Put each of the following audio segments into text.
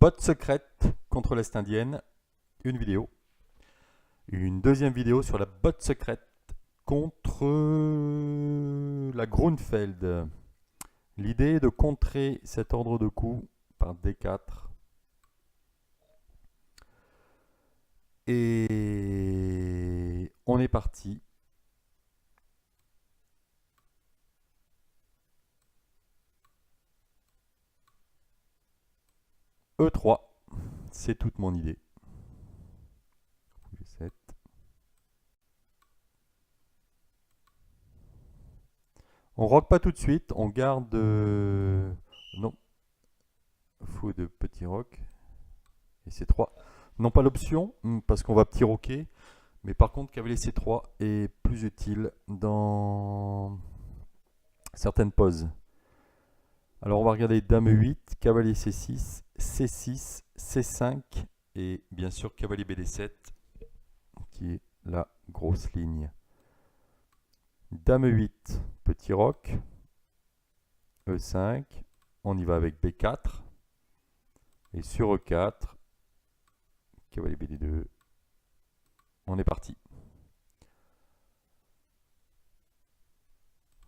botte secrète contre l'Est indienne, une vidéo. Une deuxième vidéo sur la botte secrète contre la Grunfeld. L'idée est de contrer cet ordre de coups par D4. Et on est parti. E3, c'est toute mon idée. On rock pas tout de suite, on garde... non, fou de petit rock. Et C3. Non pas l'option, parce qu'on va petit rocker. Mais par contre, cavalier C3 est plus utile dans certaines poses. Alors on va regarder Dame E8, cavalier C6, C6, C5 et bien sûr cavalier BD7 qui est la grosse ligne. Dame E8, petit roc, E5, on y va avec B4 et sur E4, cavalier BD2, on est parti.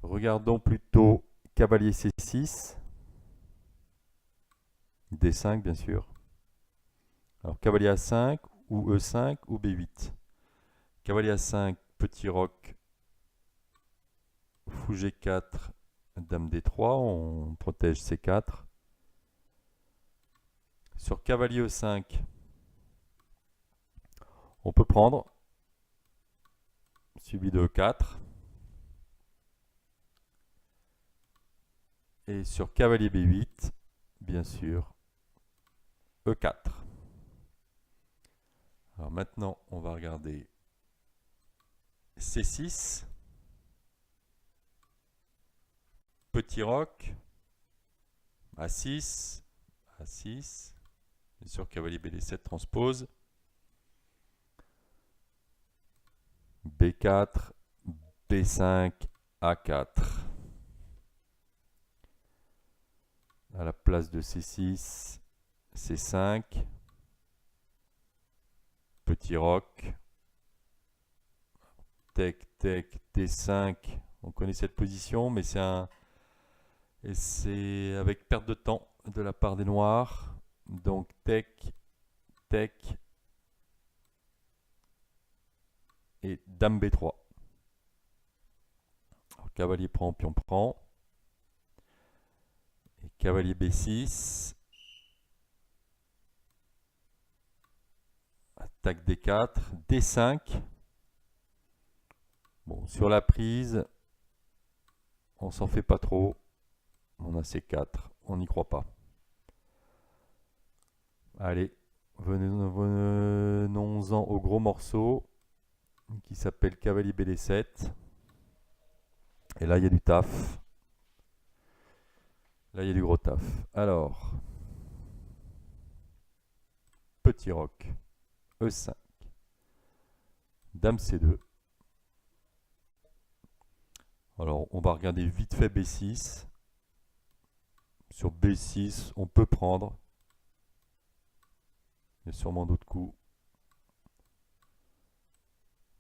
Regardons plutôt cavalier C6, D5 bien sûr. Alors cavalier A5 ou E5 ou B8. Cavalier A5, petit roc, fou G4, dame D3, on protège C4. Sur cavalier E5, on peut prendre, suivi de E4. Et sur cavalier B8, bien sûr, E4. Alors maintenant, on va regarder C6, petit roc, A6, A6, bien sûr cavalier BD7 transpose, B4, B5, A4. À la place de C6, C5, petit roc, tec, tec, D5. On connaît cette position, mais c'est avec perte de temps de la part des noirs. Donc tec, tec et dame B3. Alors, cavalier prend, pion prend. Et cavalier B6. Attaque D4, D5. Bon, sur la prise, on s'en fait pas trop. On a C4, on n'y croit pas. Allez, venons-en au gros morceau qui s'appelle cavalier BD7. Et là, il y a du taf. Là, il y a du gros taf. Alors, petit roc, E5, dame C2. Alors, on va regarder vite fait B6. Sur B6, on peut prendre. Il y a sûrement d'autres coups.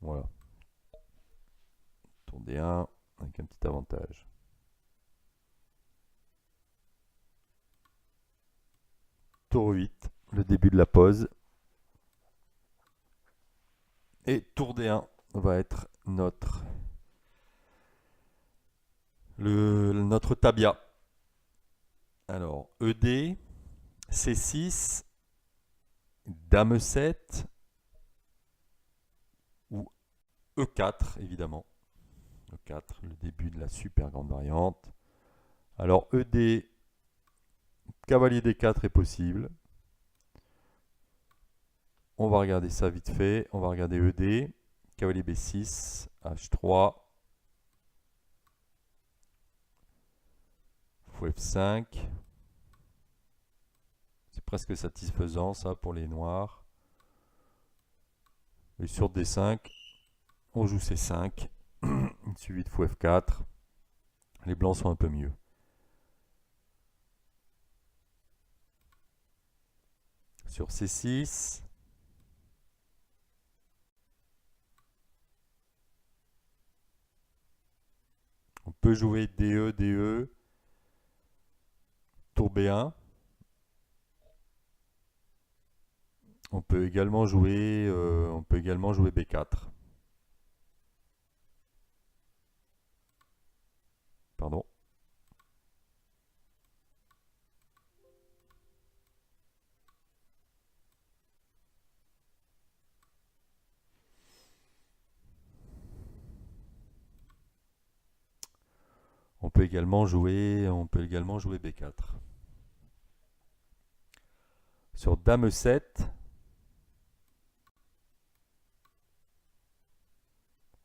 Voilà. Tour D1 avec un petit avantage. Tour 8, le début de la pose. Et tour D1 va être notre tabia. Alors, ED, C6, dame E7 ou E4 évidemment. E4, le début de la super grande variante. Alors ED, cavalier D4 est possible. On va regarder ça vite fait. On va regarder ED, cavalier B6, H3, fou F5. C'est presque satisfaisant ça pour les noirs. Et sur D5, on joue C5, suivi de fou F4. Les blancs sont un peu mieux. Sur C6. On peut jouer DE, DE, tour B1. On peut également jouer B4. Pardon. On peut également jouer B4. Sur Dame 7,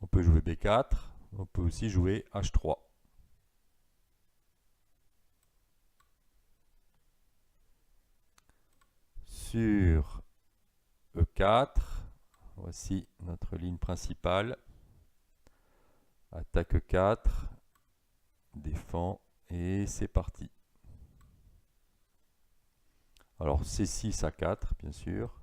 on peut jouer B4. On peut aussi jouer H3. Sur E4, voici notre ligne principale. Attaque E4, défend, et c'est parti. Alors C6 à 4, bien sûr.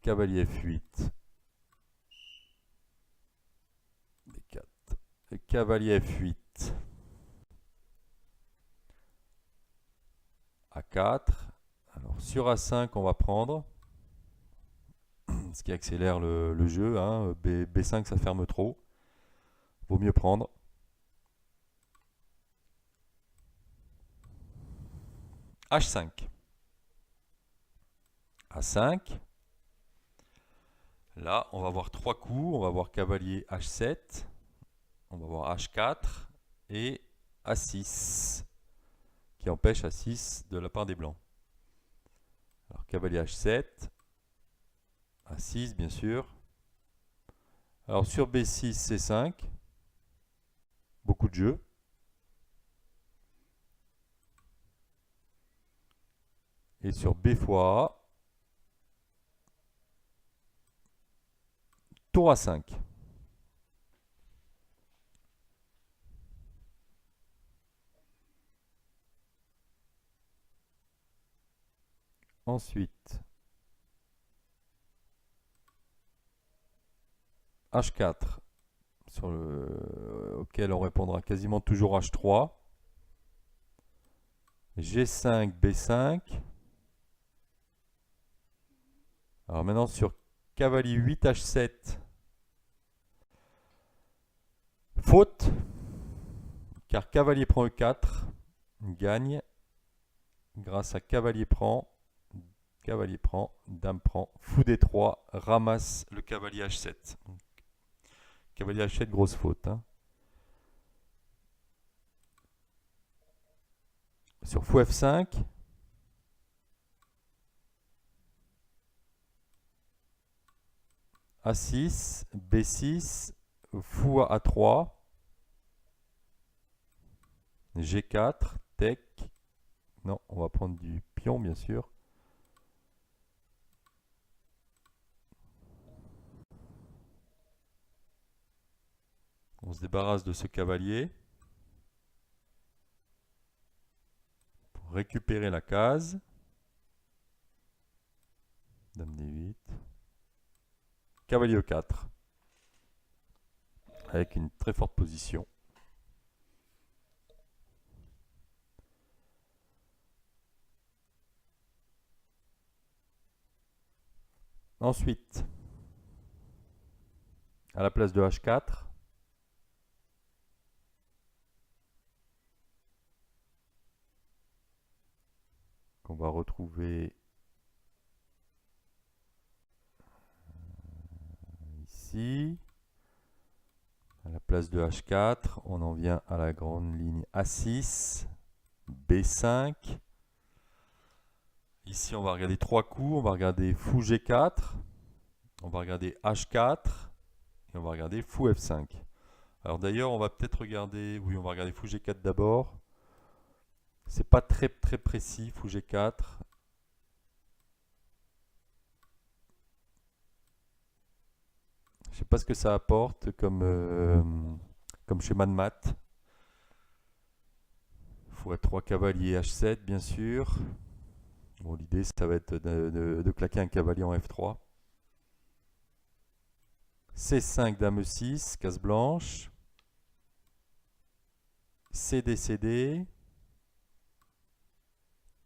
Cavalier F8. B4. Cavalier F8. A4. Alors sur A5, on va prendre. Ce qui accélère le jeu. Hein. B5, ça ferme trop. Vaut mieux prendre. H5. A5. Là, on va avoir 3 coups. On va avoir cavalier H7. On va voir H4 et A6, qui empêche A6 de la part des blancs. Alors cavalier H7, A6 bien sûr. Alors sur B6, C5, beaucoup de jeux. Et sur B fois A, tour A5. Ensuite, H4, auquel on répondra quasiment toujours H3. G5, B5. Alors maintenant sur cavalier 8, H7. Faute, car cavalier prend E4, gagne, grâce à cavalier prend, dame prend, fou D3, ramasse le cavalier H7. Donc, cavalier H7, grosse faute. Hein. Sur fou F5, A6, B6, fou à A3, G4, tech. Non, on va prendre du pion, bien sûr. On se débarrasse de ce cavalier pour récupérer la case. Dame D8. Cavalier E4. Avec une très forte position. Ensuite, à la place de H4, qu'on va retrouver ici. À la place de H4, on en vient à la grande ligne A6, B5. Ici, on va regarder 3 coups. On va regarder fou G4, on va regarder H4 et on va regarder fou F5. Alors d'ailleurs, on va peut-être regarder, oui, on va regarder fou G4 d'abord. C'est pas très précis, fou G4. Je sais pas ce que ça apporte comme schéma de maths. Fou 3 cavalier H7, bien sûr. Bon, l'idée, ça va être de claquer un cavalier en F3. C5, dame E6, case blanche. CD, CD.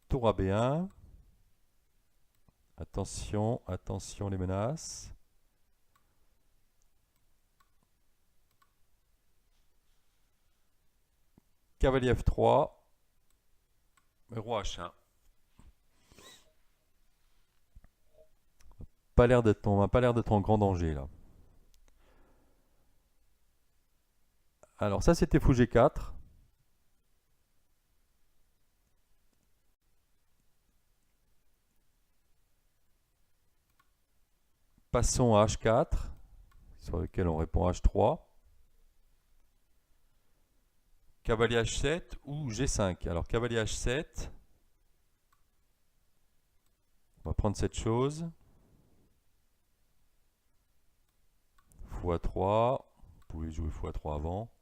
Tour à B1. Attention, attention les menaces. Cavalier F3. Roi H1. On n'a pas l'air d'être en grand danger là. Alors ça c'était fou G4. Passons à H4, sur lequel on répond H3. Cavalier H7 ou G5. Alors cavalier H7. On va prendre cette chose. Fou A3. Vous pouvez jouer fou A3 avant.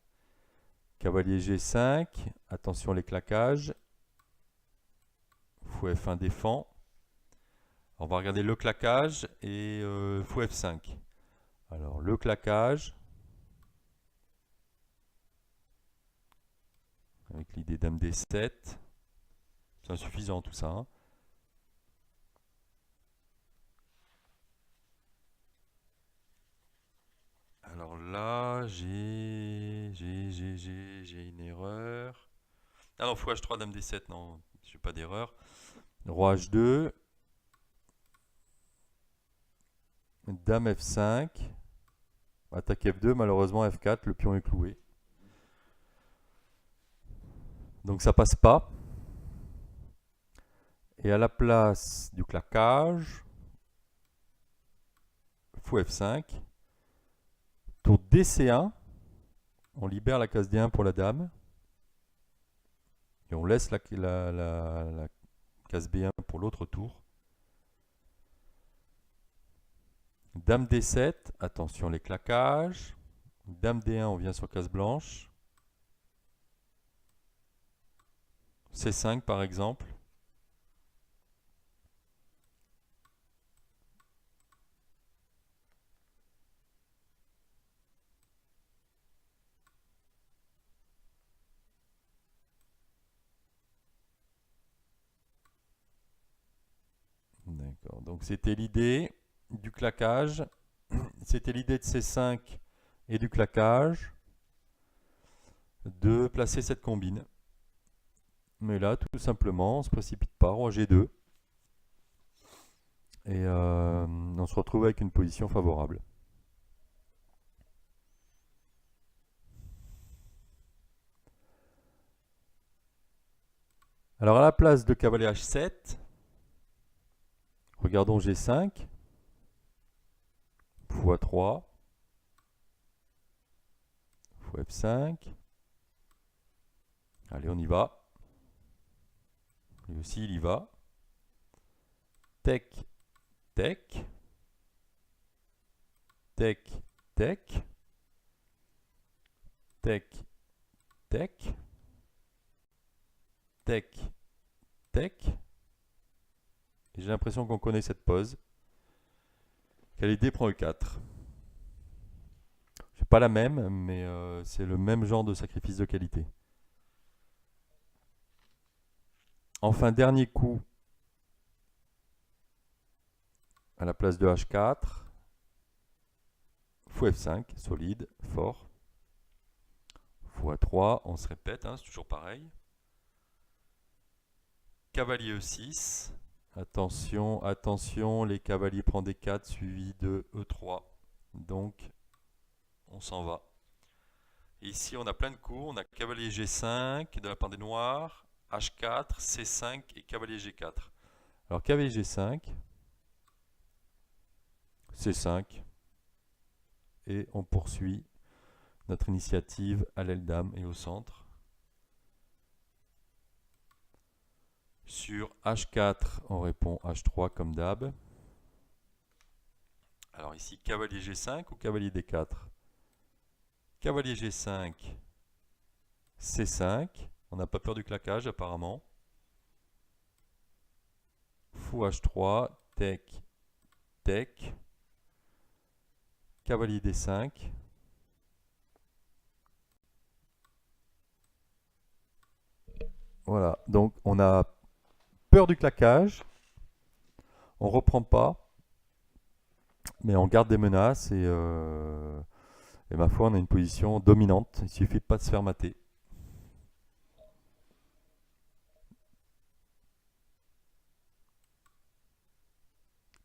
Cavalier G5. Attention les claquages. Fou F1 défend. On va regarder le claquage et fou F5. Alors le claquage. Avec l'idée dame D7. C'est insuffisant tout ça. Hein. Alors là, j'ai une erreur. Ah non, fou H3, dame D7, non, j'ai pas d'erreur. Roi H2. Dame F5. Attaque F2, malheureusement F4, le pion est cloué. Donc ça passe pas. Et à la place du claquage, fou F5. Tour DC1. On libère la case D1 pour la dame. Et on laisse la case B1 pour l'autre tour. Dame D7, attention les claquages. Dame D1, on vient sur case blanche. C5 par exemple. D'accord, donc c'était l'idée du claquage. C'était l'idée de C5 et du claquage de placer cette combine. Mais là, tout simplement, on ne se précipite pas, roi G2. Et on se retrouve avec une position favorable. Alors à la place de cavalier H7, regardons G5, fou A3, fou F5. Allez, on y va. Lui aussi, il y va. Tech, tech. Tech, tech. Tech, tech. Tech, tech. J'ai l'impression qu'on connaît cette pose. Quelle idée prend E4. C'est pas la même, mais c'est le même genre de sacrifice de qualité. Enfin, dernier coup à la place de H4. Fou F5, solide, fort. Fou A3, on se répète, hein, c'est toujours pareil. Cavalier E6. Attention, attention, les cavaliers prennent D4 suivi de E3. Donc, on s'en va. Et ici, on a plein de coups. On a cavalier G5 de la part des noirs, H4, C5 et cavalier G4. Alors, cavalier G5, C5, et on poursuit notre initiative à l'aile dame et au centre. Sur H4, on répond H3 comme d'hab. Alors ici, cavalier G5 ou cavalier D4? Cavalier G5, C5. On n'a pas peur du claquage apparemment. Fou H3, tech, tech. Cavalier D5. Voilà, donc on a peur du claquage. On reprend pas, mais on garde des menaces et ma foi, on a une position dominante. Il suffit pas de se faire mater.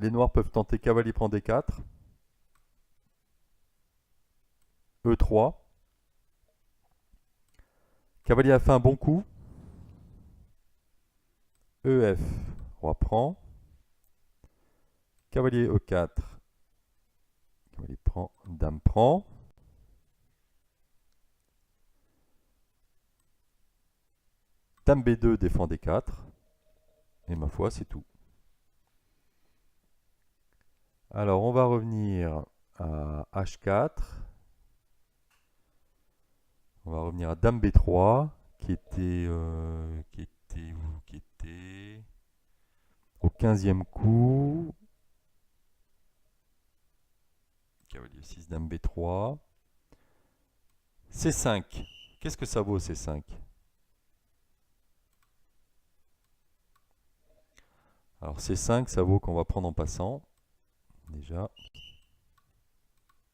Les noirs peuvent tenter cavalier prend D4, E3. Cavalier a fait un bon coup. EF, roi prend. Cavalier E4. Cavalier prend, dame prend. Dame B2 défend D4. Et ma foi, c'est tout. Alors, on va revenir à H4. On va revenir à Dame B3, qui était au 15e coup. Cavalier 6, Dame B3. C5. Qu'est-ce que ça vaut, C5? Alors, C5, ça vaut qu'on va prendre en passant. Déjà.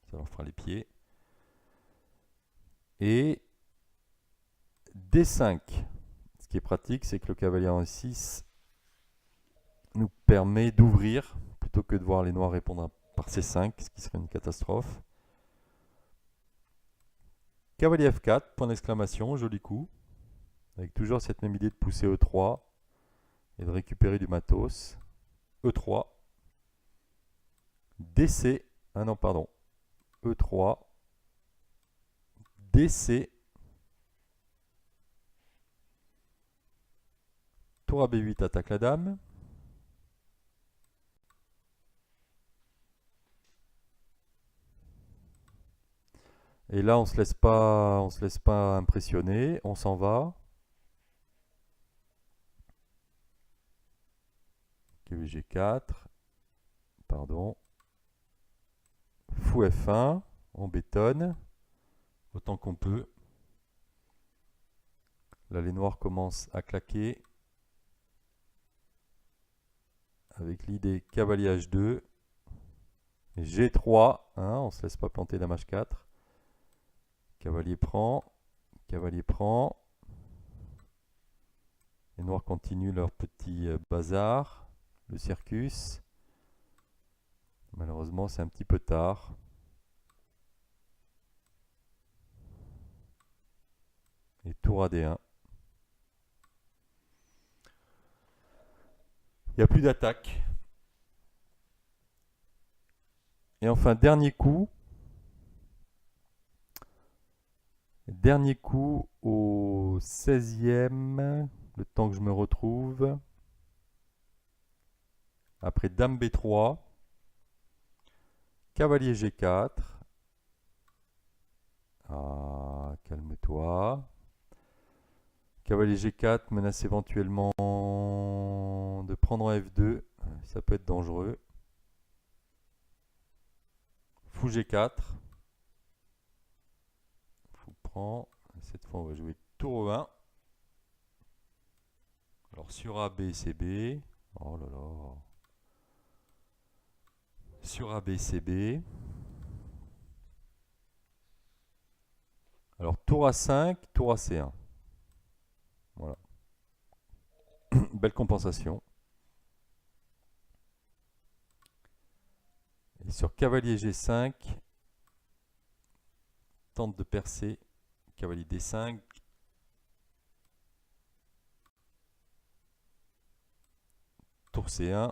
Ça leur fera les pieds. Et D5. Ce qui est pratique, c'est que le cavalier en 6 nous permet d'ouvrir, plutôt que de voir les noirs répondre par C5, ce qui serait une catastrophe. Cavalier F4, point d'exclamation, joli coup. Avec toujours cette même idée de pousser E3 et de récupérer du matos. E3. DC. Ah non, pardon. E3. DC. Tour à B8 attaque la dame. Et là, on se laisse pas impressionner, on s'en va. G4, pardon. Fou F1, on bétonne autant qu'on peut. Là, les noirs commencent à claquer avec l'idée cavalier H2, G3, hein, on ne se laisse pas planter dame H4. Cavalier prend, cavalier prend. Les noirs continuent leur petit bazar, le circus. Malheureusement, c'est un petit peu tard. Et tour à D1. Il n'y a plus d'attaque. Et enfin, dernier coup. Dernier coup au 16e. Le temps que je me retrouve. Après dame B3. Cavalier G4. Ah, calme-toi. Cavalier G4 menace éventuellement de prendre un F2. Ça peut être dangereux. Fou G4. Fou prend. Cette fois, on va jouer tour E1. Alors sur AB, CB. Oh là là. Sur AB, CB. Alors tour A5, tour à C1. Voilà. Belle compensation. Et sur cavalier G5, tente de percer. Cavalier D5. Tour C1.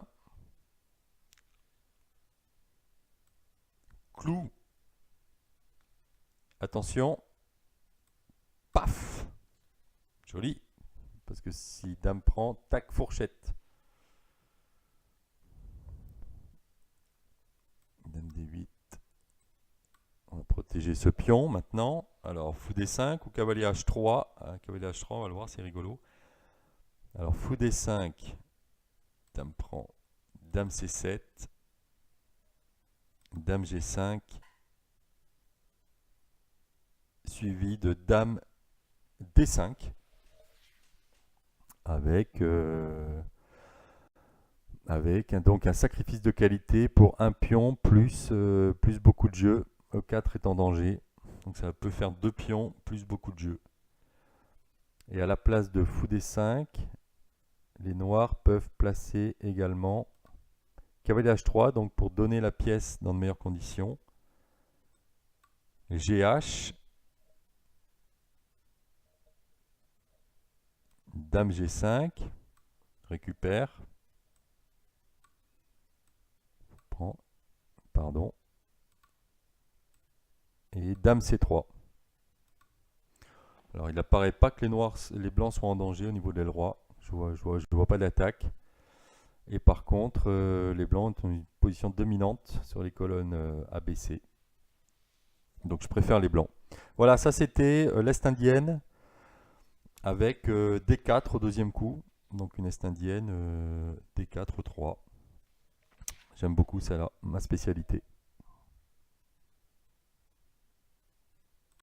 Clou. Attention. Paf. Joli. Parce que si dame prend, tac, fourchette. Dame D8. On va protéger. protéger ce pion maintenant. Alors, fou D5 ou cavalier H3. Cavalier H3, on va le voir, c'est rigolo. Alors, fou D5, dame prend dame C7, dame G5, suivi de dame D5, avec donc un sacrifice de qualité pour un pion plus beaucoup de jeux. E4 est en danger, donc ça peut faire 2 pions plus beaucoup de jeux. Et à la place de fou D5, les noirs peuvent placer également cavalier H3, donc pour donner la pièce dans de meilleures conditions. GH, dame G5, récupère, prend, pardon, et dame C3. Alors il n'apparaît pas que les blancs soient en danger au niveau de l'aile roi. Je vois pas d'attaque. Et par contre, les blancs ont une position dominante sur les colonnes ABC. Donc je préfère les blancs. Voilà, ça c'était l'Est indienne avec D4 au deuxième coup. Donc une Est indienne D4 3. J'aime beaucoup celle-là, ma spécialité.